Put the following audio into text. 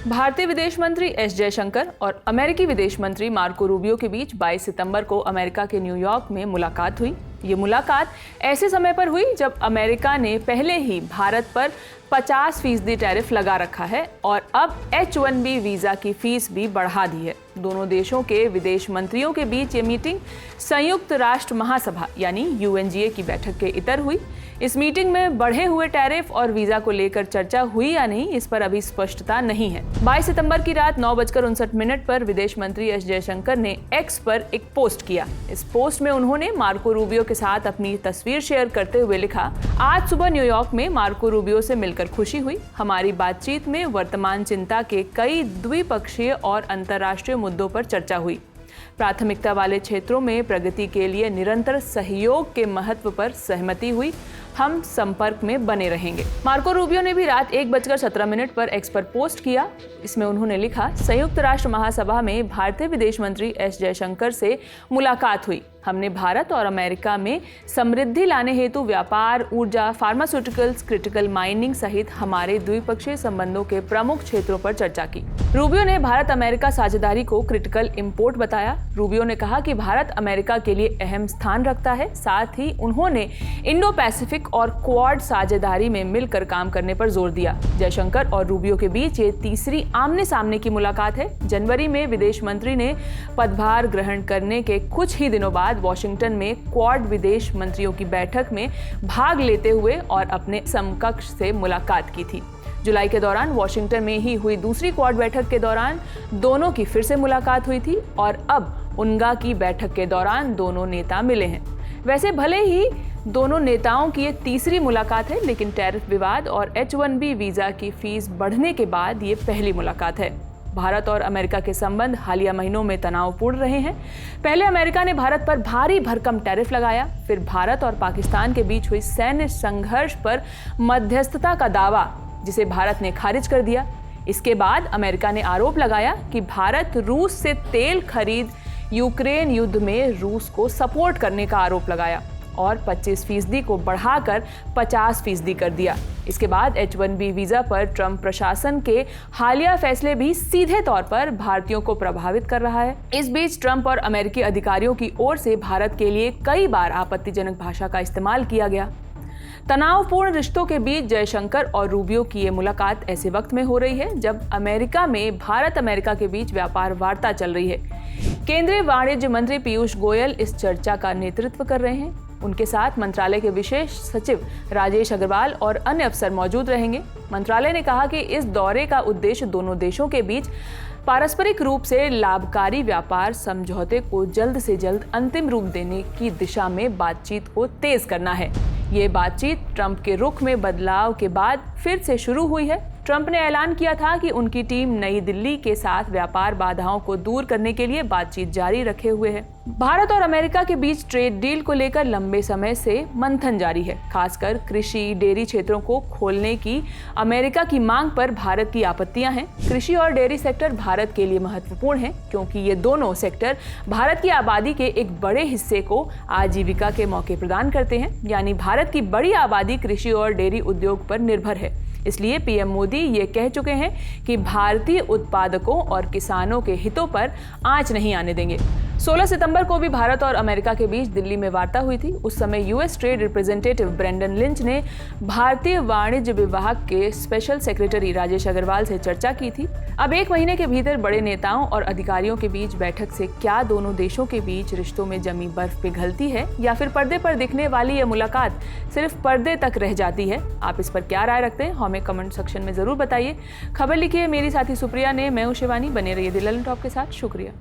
भारतीय विदेश मंत्री एस जयशंकर और अमेरिकी विदेश मंत्री मार्को रूबियो के बीच 22 सितंबर को अमेरिका के न्यूयॉर्क में मुलाकात हुई। ये मुलाकात ऐसे समय पर हुई जब अमेरिका ने पहले ही भारत पर 50% टैरिफ लगा रखा है और अब H-1B वीज़ा की फीस भी बढ़ा दी है। दोनों देशों के विदेश मंत्रियों के बीच ये मीटिंग संयुक्त राष्ट्र महासभा यानी UNGA की बैठक के इतर हुई। इस मीटिंग में बढ़े हुए टैरिफ और वीज़ा को लेकर चर्चा हुई या नहीं, इस पर अभी स्पष्टता नहीं है। 22 सितंबर की रात 9:59 पर विदेश मंत्री एस जयशंकर ने एक्स पर एक पोस्ट किया। इस पोस्ट में उन्होंने मार्को रूबियो के साथ अपनी तस्वीर शेयर करते हुए लिखा, आज सुबह न्यूयॉर्क में मार्को रूबियो से मिलकर खुशी हुई। हमारी बातचीत में वर्तमान चिंता के कई द्विपक्षीय और अंतर्राष्ट्रीय मुद्दों पर चर्चा हुई। प्राथमिकता वाले क्षेत्रों में प्रगति के लिए निरंतर सहयोग के महत्व पर सहमति हुई। हम संपर्क में बने रहेंगे। मार्को रूबियो ने भी रात 1:17 पर एक्स पर पोस्ट किया। इसमें उन्होंने लिखा, संयुक्त राष्ट्र महासभा में भारतीय विदेश मंत्री एस जयशंकर से मुलाकात हुई। हमने भारत और अमेरिका में समृद्धि लाने हेतु व्यापार, ऊर्जा, फार्मास्यूटिकल्स, क्रिटिकल माइनिंग सहित हमारे द्विपक्षीय संबंधों के प्रमुख क्षेत्रों पर चर्चा की। रूबियो ने भारत अमेरिका साझेदारी को क्रिटिकल इंपोर्ट बताया। रूबियो ने कहा कि भारत अमेरिका के लिए अहम स्थान रखता है। साथ ही उन्होंने इंडो पैसिफिक और क्वाड साझेदारी में मिलकर काम करने पर जोर दिया। जयशंकर और रूबियो के बीच ये तीसरी आमने सामने की मुलाकात है। जनवरी में विदेश मंत्री ने पदभार ग्रहण करने के कुछ ही दिनों बाद वॉशिंगटन में क्वाड विदेश मंत्रियों की बैठक में भाग लेते हुए और अपने समकक्ष से मुलाकात की थी। जुलाई के दौरान वॉशिंगटन में ही हुई दूसरी क्वाड बैठक के दौरान दोनों की फिर से मुलाकात हुई थी और अब उनगा की बैठक के दौरान दोनों नेता मिले हैं। वैसे भले ही दोनों नेताओं की ये तीसरी मुलाकात है, लेकिन टैरिफ विवाद और H-1B वीज़ा की फीस बढ़ने के बाद ये पहली मुलाकात है। भारत और अमेरिका के संबंध हालिया महीनों में तनावपूर्ण रहे हैं। पहले अमेरिका ने भारत पर भारी भरकम टैरिफ लगाया, फिर भारत और पाकिस्तान के बीच हुई सैन्य संघर्ष पर मध्यस्थता का दावा, जिसे भारत ने खारिज कर दिया। इसके बाद अमेरिका ने आरोप लगाया कि भारत रूस से तेल खरीद यूक्रेन युद्ध में रूस को सपोर्ट करने का आरोप लगाया और 25% को बढ़ाकर 50% कर दिया। इसके बाद H-1B वीज़ा पर ट्रंप प्रशासन के हालिया फैसले भी सीधे तौर पर भारतीयों को प्रभावित कर रहा है। इस बीच ट्रंप और अमेरिकी अधिकारियों की ओर से भारत के लिए कई बार आपत्तिजनक भाषा का इस्तेमाल किया गया। तनावपूर्ण रिश्तों के बीच जयशंकर और रूबियो की ये मुलाकात ऐसे वक्त में हो रही है जब अमेरिका में भारत अमेरिका के बीच व्यापार वार्ता चल रही है। केंद्रीय वाणिज्य मंत्री पीयूष गोयल इस चर्चा का नेतृत्व कर रहे हैं। उनके साथ मंत्रालय के विशेष सचिव राजेश अग्रवाल और अन्य अफसर मौजूद रहेंगे। मंत्रालय ने कहा कि इस दौरे का उद्देश्य दोनों देशों के बीच पारस्परिक रूप से लाभकारी व्यापार समझौते को जल्द से जल्द अंतिम रूप देने की दिशा में बातचीत को तेज करना है। ये बातचीत ट्रंप के रुख में बदलाव के बाद फिर से शुरू हुई है। ट्रंप ने ऐलान किया था कि उनकी टीम नई दिल्ली के साथ व्यापार बाधाओं को दूर करने के लिए बातचीत जारी रखे हुए है। भारत और अमेरिका के बीच ट्रेड डील को लेकर लंबे समय से मंथन जारी है। खासकर कृषि, डेयरी क्षेत्रों को खोलने की अमेरिका की मांग पर भारत की आपत्तियां हैं। कृषि और डेयरी सेक्टर भारत के लिए महत्वपूर्ण है क्योंकि ये दोनों सेक्टर भारत की आबादी के एक बड़े हिस्से को आजीविका के मौके प्रदान करते हैं। यानी भारत की बड़ी आबादी कृषि और डेयरी उद्योग पर निर्भर है। इसलिए पीएम मोदी ये कह चुके हैं कि भारतीय उत्पादकों और किसानों के हितों पर आंच नहीं आने देंगे। 16 सितंबर को भी भारत और अमेरिका के बीच दिल्ली में वार्ता हुई थी। उस समय US trade representative Brendan Lynch ने भारतीय वाणिज्य विभाग के स्पेशल सेक्रेटरी राजेश अग्रवाल से चर्चा की थी। अब एक महीने के भीतर बड़े नेताओं और अधिकारियों के बीच बैठक से क्या दोनों देशों के बीच रिश्तों में जमी बर्फ पिघलती है या फिर पर्दे पर दिखने वाली यह मुलाकात सिर्फ पर्दे तक रह जाती है? आप इस पर क्या राय रखते हैं हमें कमेंट सेक्शन में जरूर बताइए। खबर लिखी है मेरी साथी सुप्रिया ने। मैं हूं शिवानी। बने रहिए दी ललन टॉप के साथ। शुक्रिया।